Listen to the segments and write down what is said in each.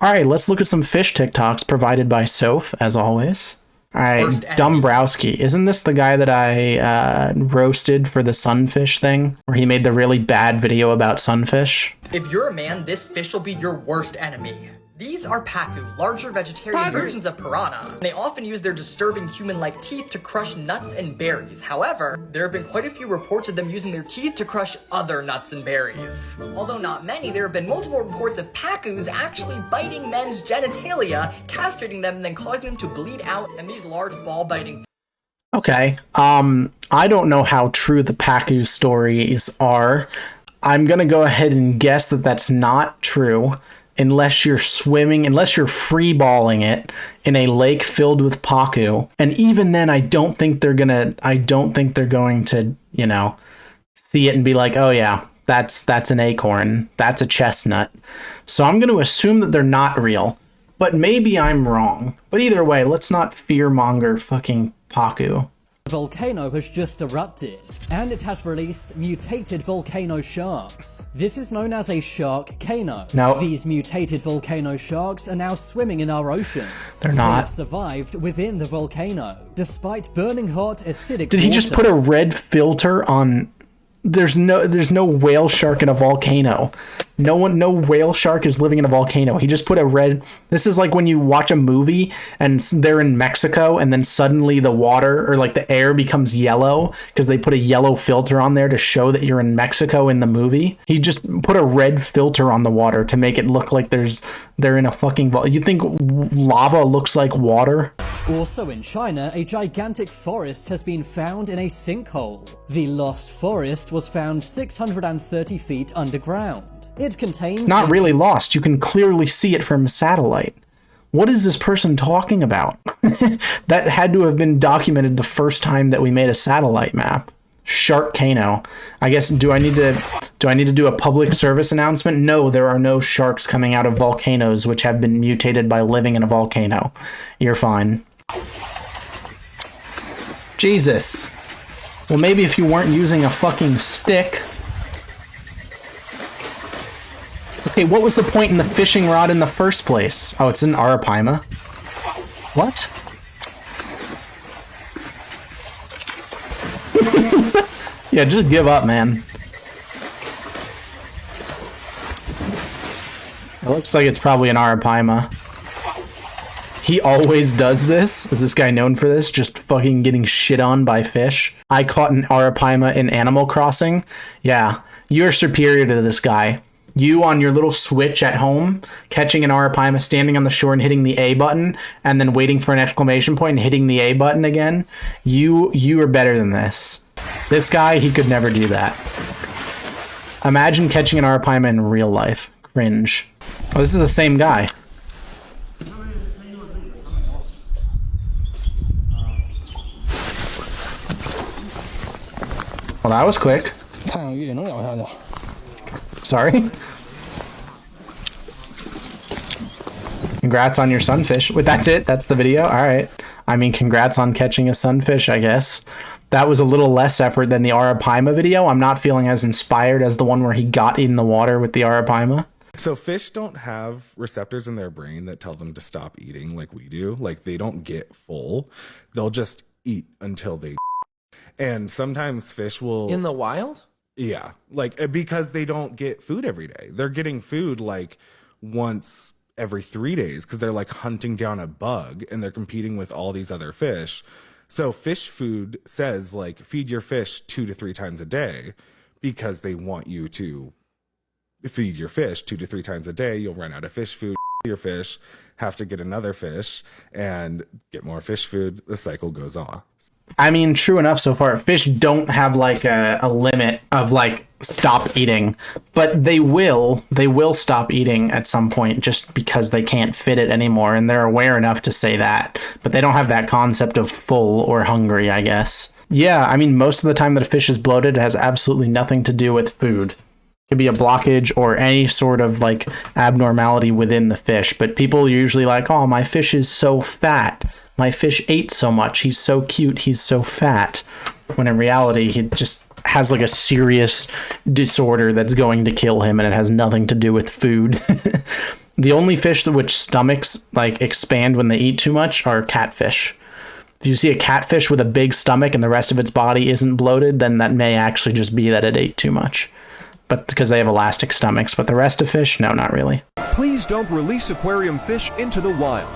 All right, let's look at some fish TikToks provided by Soph, as always. All right, Dombrowski. Isn't this the guy that I roasted for the sunfish thing? Where he made the really bad video about sunfish? If you're a man, this fish will be your worst enemy. These are pacu, larger vegetarian versions of piranha. They often use their disturbing human-like teeth to crush nuts and berries. However, there have been quite a few reports of them using their teeth to crush other nuts and berries. Although not many, there have been multiple reports of pacus actually biting men's genitalia, castrating them, and then causing them to bleed out, and these large ball-biting... Okay, I don't know how true the pacu stories are. I'm gonna go ahead and guess that that's not true. Unless you're free balling it in a lake filled with pacu. And even then, I don't think they're going to, you know, see it and be like, oh yeah, that's an acorn. That's a chestnut. So I'm going to assume that they're not real, but maybe I'm wrong. But either way, let's not fearmonger fucking pacu. A volcano has just erupted, and it has released mutated volcano sharks. This is known as a shark-cano. No. These mutated volcano sharks are now swimming in our oceans. They're not. They have survived within the volcano, despite burning hot acidic Did he just put a red filter on... There's no whale shark in a volcano. No whale shark is living in a volcano. He just put a red... This is like when you watch a movie and they're in Mexico and then suddenly the water or like the air becomes yellow because they put a yellow filter on there to show that you're in Mexico in the movie. He just put a red filter on the water to make it look like they're in a fucking... You think lava looks like water? Also in China, a gigantic forest has been found in a sinkhole. The lost forest was found 630 feet underground. It contains... It's not really lost. You can clearly see it from satellite. What is this person talking about? That had to have been documented the first time that we made a satellite map. Sharkcano. I guess, do I need to do a public service announcement? No, there are no sharks coming out of volcanoes which have been mutated by living in a volcano. You're fine. Jesus. Well, maybe if you weren't using a fucking stick. Okay, what was the point in the fishing rod in the first place? Oh, it's in Arapaima. What? Yeah, just give up, man. It looks like it's probably an Arapaima. He always does this? Is this guy known for this? Just fucking getting shit on by fish? I caught an Arapaima in Animal Crossing. Yeah, you're superior to this guy. You on your little Switch at home, catching an Arapaima, standing on the shore and hitting the A button, and then waiting for an exclamation point and hitting the A button again. You are better than this. This guy, he could never do that. Imagine catching an Arapaima in real life. Cringe. Oh, this is the same guy. Well, that was quick. Sorry. Congrats on your sunfish. Wait, that's it? That's the video? All right. I mean, congrats on catching a sunfish, I guess. That was a little less effort than the Arapaima video. I'm not feeling as inspired as the one where he got in the water with the Arapaima. So fish don't have receptors in their brain that tell them to stop eating like we do. Like, they don't get full. They'll just eat until they... And sometimes fish will... In the wild? Yeah, like, because they don't get food every day. They're getting food like once every 3 days because they're like hunting down a bug and they're competing with all these other fish. So fish food says like feed your fish 2 to 3 times a day because they want you to feed your fish 2 to 3 times a day. You'll run out of fish food. Your fish have to get another fish and get more fish food. The cycle goes on. I mean, true enough so far. Fish don't have like a limit of like stop eating, but they will stop eating at some point just because they can't fit it anymore, and they're aware enough to say that, but they don't have that concept of full or hungry, I guess. Yeah, I mean, most of the time that a fish is bloated, it has absolutely nothing to do with food. It could be a blockage or any sort of like abnormality within the fish, but people are usually like, oh, my fish is so fat. My fish ate so much. He's so cute. He's so fat. When in reality, he just has like a serious disorder that's going to kill him, and it has nothing to do with food. The only fish that which stomachs like expand when they eat too much are catfish. If you see a catfish with a big stomach and the rest of its body isn't bloated, then that may actually just be that it ate too much. But because they have elastic stomachs, but the rest of fish, no, not really. Please don't release aquarium fish into the wild.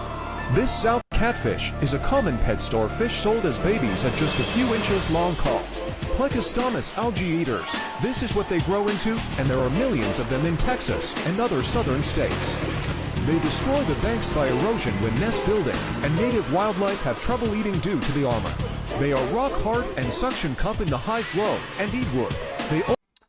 This South catfish is a common pet store fish sold as babies at just a few inches long called Plecostomus algae eaters. This is what they grow into, and there are millions of them in Texas and other southern states. They destroy the banks by erosion when nest building, and native wildlife have trouble eating due to the armor. They are rock hard and suction cup in the high flow and eat wood.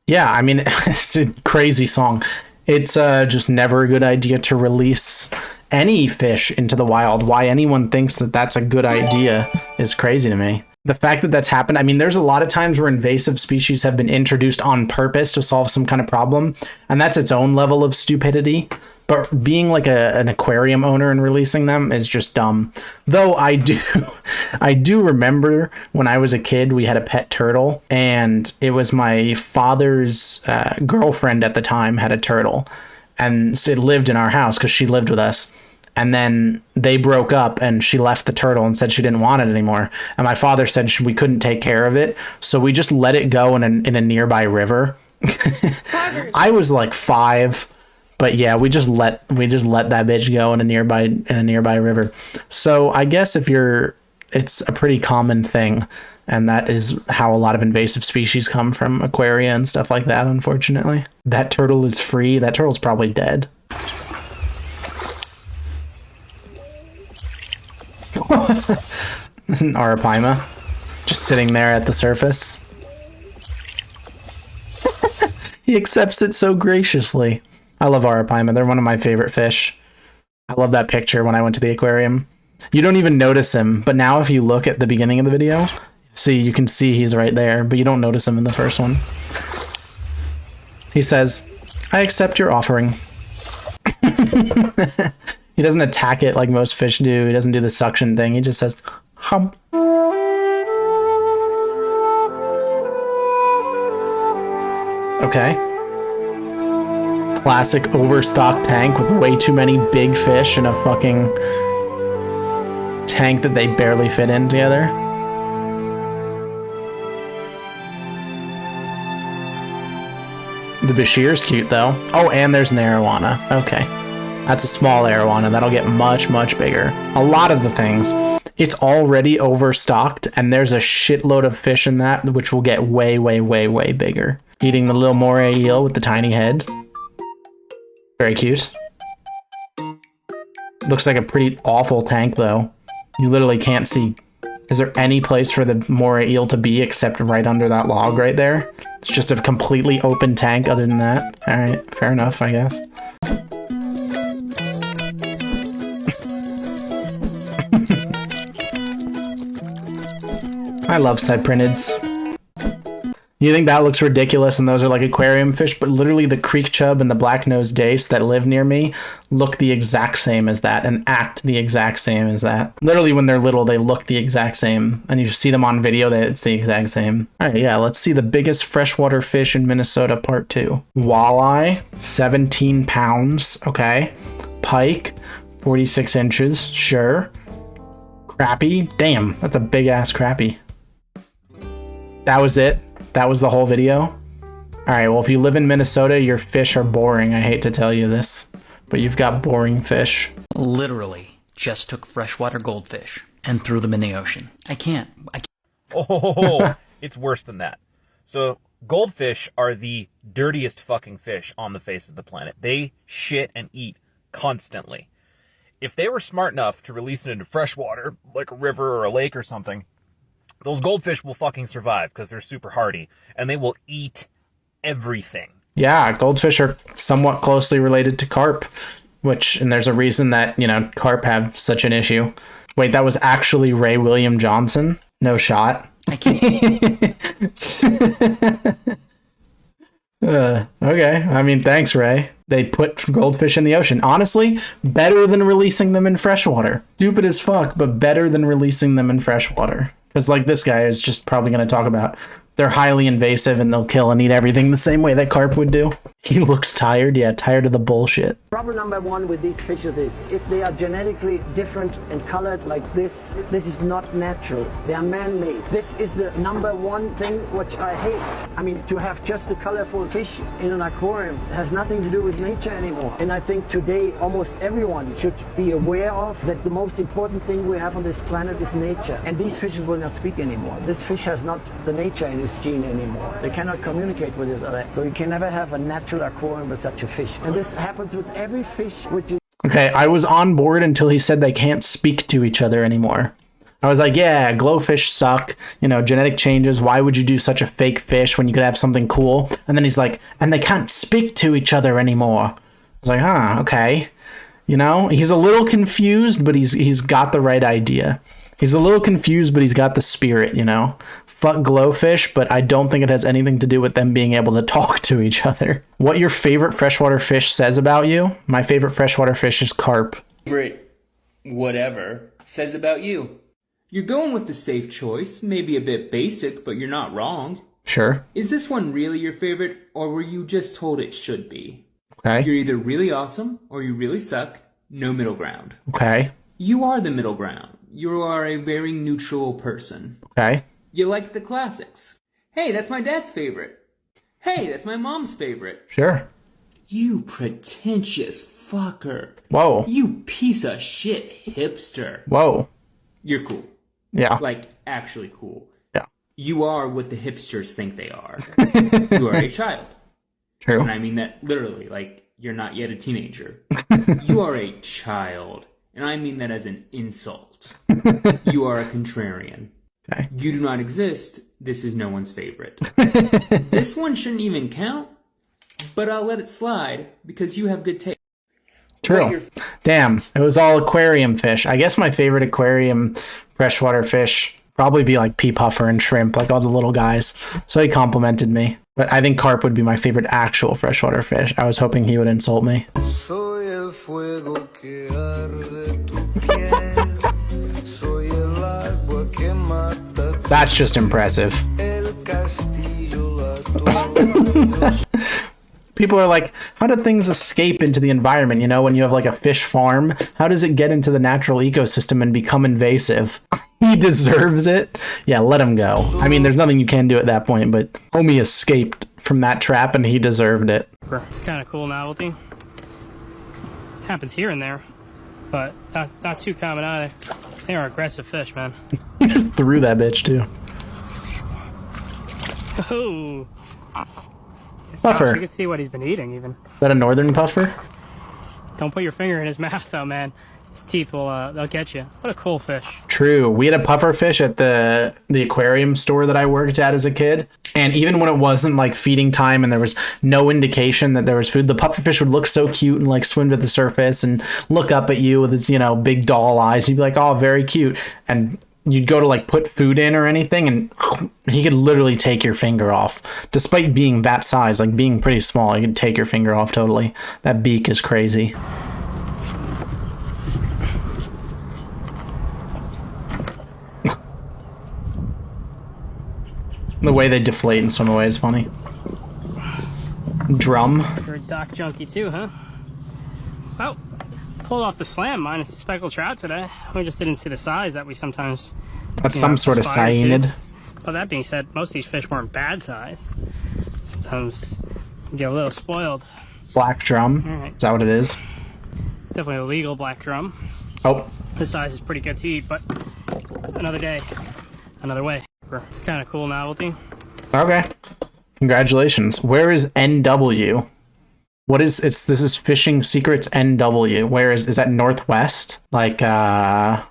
Yeah, I mean, it's a crazy song. It's just never a good idea to release any fish into the wild. Why anyone thinks that that's a good idea is crazy to me. The fact that that's happened, I mean, there's a lot of times where invasive species have been introduced on purpose to solve some kind of problem, and that's its own level of stupidity. But being like an aquarium owner and releasing them is just dumb. Though I do remember when I was a kid, we had a pet turtle, and it was my father's girlfriend at the time had a turtle, and it lived in our house because she lived with us. And then they broke up and she left the turtle and said she didn't want it anymore. And my father said we couldn't take care of it. So we just let it go in a nearby river. I was like 5. But yeah, we just let that bitch go in a nearby river. So I guess it's a pretty common thing, and that is how a lot of invasive species come from aquaria and stuff like that, unfortunately. That turtle is free. That turtle's probably dead. Arapaima just sitting there at the surface. He accepts it so graciously. I love Arapaima. They're one of my favorite fish. I love that picture when I went to the aquarium. You don't even notice him, but now if you look at the beginning of the video, you can see he's right there, but you don't notice him in the first one. He says, "I accept your offering." He doesn't attack it like most fish do. He doesn't do the suction thing. He just says, "Hum." Okay. Classic overstocked tank with way too many big fish in a fucking tank that they barely fit in together. The Bashir's cute though. Oh, and there's an arowana. Okay. That's a small arowana. That'll get much, much bigger. A lot of the things, it's already overstocked, and there's a shitload of fish in that, which will get way, way, way, way bigger. Eating the little moray eel with the tiny head. Very cute. Looks like a pretty awful tank, though. You literally can't see. Is there any place for the moray eel to be except right under that log right there? It's just a completely open tank other than that. Alright, fair enough, I guess. I love cyprinids. You think that looks ridiculous and those are like aquarium fish, but literally the creek chub and the black-nosed dace that live near me look the exact same as that and act the exact same as that. Literally when they're little, they look the exact same, and you see them on video, it's the exact same. All right, yeah, let's see the biggest freshwater fish in Minnesota, part 2. Walleye, 17 pounds, okay. Pike, 46 inches, sure. Crappie, damn, that's a big-ass crappie. That was it? That was the whole video? Alright, well, if you live in Minnesota, your fish are boring. I hate to tell you this, but you've got boring fish. Literally just took freshwater goldfish and threw them in the ocean. I can't. Oh, it's worse than that. So goldfish are the dirtiest fucking fish on the face of the planet. They shit and eat constantly. If they were smart enough to release it into freshwater, like a river or a lake or something, those goldfish will fucking survive because they're super hardy, and they will eat everything. Yeah, goldfish are somewhat closely related to carp, and there's a reason that, carp have such an issue. Wait, that was actually Ray William Johnson? No shot. I can't. Okay, I mean, thanks, Ray. They put goldfish in the ocean. Honestly, better than releasing them in freshwater. Stupid as fuck, but better than releasing them in freshwater. Because like this guy is just probably going to talk about they're highly invasive and they'll kill and eat everything the same way that carp would do. He looks tired. Yeah, tired of the bullshit. Problem number one with these fishes is if they are genetically different and colored like this is not natural. They are man-made. This is the number one thing which I hate. I mean, to have just a colorful fish in an aquarium has nothing to do with nature anymore. And I think today almost everyone should be aware of that the most important thing we have on this planet is nature. And these fishes will not speak anymore. This fish has not the nature in its gene anymore. They cannot communicate with each other. So you can never have a natural aquarium with such a fish. And this happens with every fish which is... Okay, I was on board until he said they can't speak to each other anymore. I was like, yeah, glowfish suck, you know, genetic changes. Why would you do such a fake fish when you could have something cool? And then he's like, and they can't speak to each other anymore. I was like, huh, okay. You know, he's a little confused, but he's got the right idea. He's a little confused, but he's got the spirit, you know. Fuck glowfish, but I don't think it has anything to do with them being able to talk to each other. What your favorite freshwater fish says about you? My favorite freshwater fish is carp. Favorite whatever says about you. You're going with the safe choice, maybe a bit basic, but you're not wrong. Sure. Is this one really your favorite, or were you just told it should be? Okay. You're either really awesome, or you really suck. No middle ground. Okay. You are the middle ground. You are a very neutral person. Okay. You like the classics. Hey, that's my dad's favorite. Hey, that's my mom's favorite. Sure. You pretentious fucker. Whoa. You piece of shit hipster. Whoa. You're cool. Yeah. Like, actually cool. Yeah. You are what the hipsters think they are. You are a child. True. And I mean that literally, like, you're not yet a teenager. You are a child. And I mean that as an insult. You are a contrarian. Okay. You do not exist. This is no one's favorite. This one shouldn't even count, but I'll let it slide because you have good taste. True. Damn, it was all aquarium fish. I guess my favorite aquarium freshwater fish probably be like pea puffer and shrimp, like all the little guys. So he complimented me. But I think carp would be my favorite actual freshwater fish. I was hoping he would insult me. That's just impressive. People are like, how do things escape into the environment? You know, when you have like a fish farm, how does it get into the natural ecosystem and become invasive? He deserves it. Yeah, let him go. I mean, there's nothing you can do at that point, but homie escaped from that trap and he deserved it. It's kind of cool novelty. Happens here and there, but not too common either. They are aggressive fish, man. You just threw that bitch too. Oh. Puffer. You can see what he's been eating even. Is that a northern puffer? Don't put your finger in his mouth though, man. His teeth will, they'll get you. What a cool fish. True. We had a puffer fish at the aquarium store that I worked at as a kid. And even when it wasn't like feeding time and there was no indication that there was food, the puffer fish would look so cute and like swim to the surface and look up at you with its, you know, big doll eyes. You'd be like, oh, very cute. And you'd go to like put food in or anything and he could literally take your finger off. Despite being that size, like being pretty small, he could take your finger off totally. That beak is crazy. The way they deflate and swim away is funny. Drum. You're a dock junkie too, huh? Oh, pulled off the slam minus the speckled trout today. We just didn't see the size that we sometimes... That's some sort of cyanid. Well, that being said, most of these fish weren't bad size. Sometimes you get a little spoiled. Black drum. All right. Is that what it is? It's definitely a legal black drum. Oh. The size is pretty good to eat, but another day, another way. It's kind of cool novelty. Okay. Congratulations. Where is NW? What is this is Fishing Secrets NW. Where is that Northwest? Like the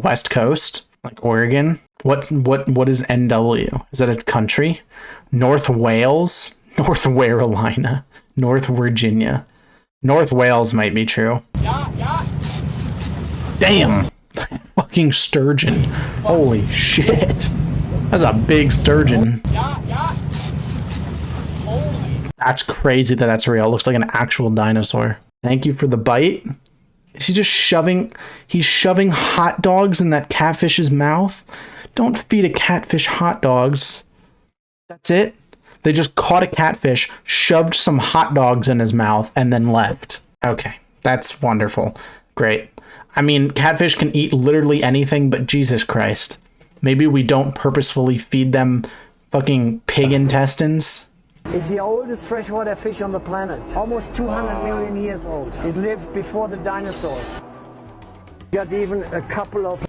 West Coast? Like Oregon? What is NW? Is that a country? North Wales? North Carolina? North Virginia? North Wales might be true. Damn! Fucking sturgeon. Holy shit. That's a big sturgeon. That's crazy that that's real. It looks like an actual dinosaur. Thank you for the bite. Is he just shoving... He's shoving hot dogs in that catfish's mouth? Don't feed a catfish hot dogs. That's it? They just caught a catfish, shoved some hot dogs in his mouth, and then left. Okay, that's wonderful. Great. I mean, catfish can eat literally anything, but Jesus Christ. Maybe we don't purposefully feed them fucking pig intestines? It's the oldest freshwater fish on the planet. Almost 200 million years old. It lived before the dinosaurs. Got even a couple of...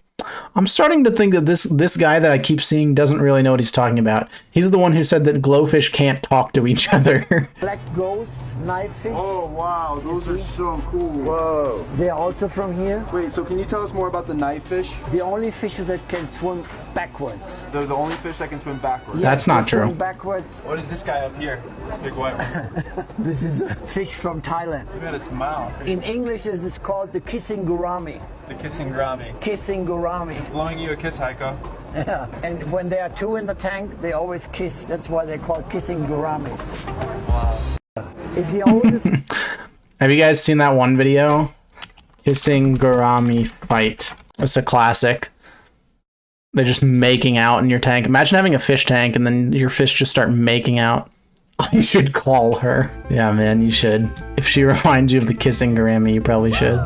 I'm starting to think that this guy that I keep seeing doesn't really know what he's talking about. He's the one who said that glowfish can't talk to each other. Black ghost, knife fish. Oh wow, those are so cool. Whoa. They're also from here. Wait, so can you tell us more about the knife fish? The only fishes that can swim backwards. They're the only fish that can swim backwards. That's not true. Swim backwards. What is this guy up here? This big white one. This is a fish from Thailand. Look at its mouth. In English, this is called the kissing gourami. The kissing gourami. Kissing gourami. It's blowing you a kiss, Heiko. Yeah, and when there are two in the tank, they always kiss. That's why they're called kissing gouramis. Wow. It's the oldest... Have you guys seen that one video? Kissing gourami fight. It's a classic. They're just making out in your tank. Imagine having a fish tank and then your fish just start making out. You should call her. Yeah, man, you should. If she reminds you of the kissing gourami, you probably should.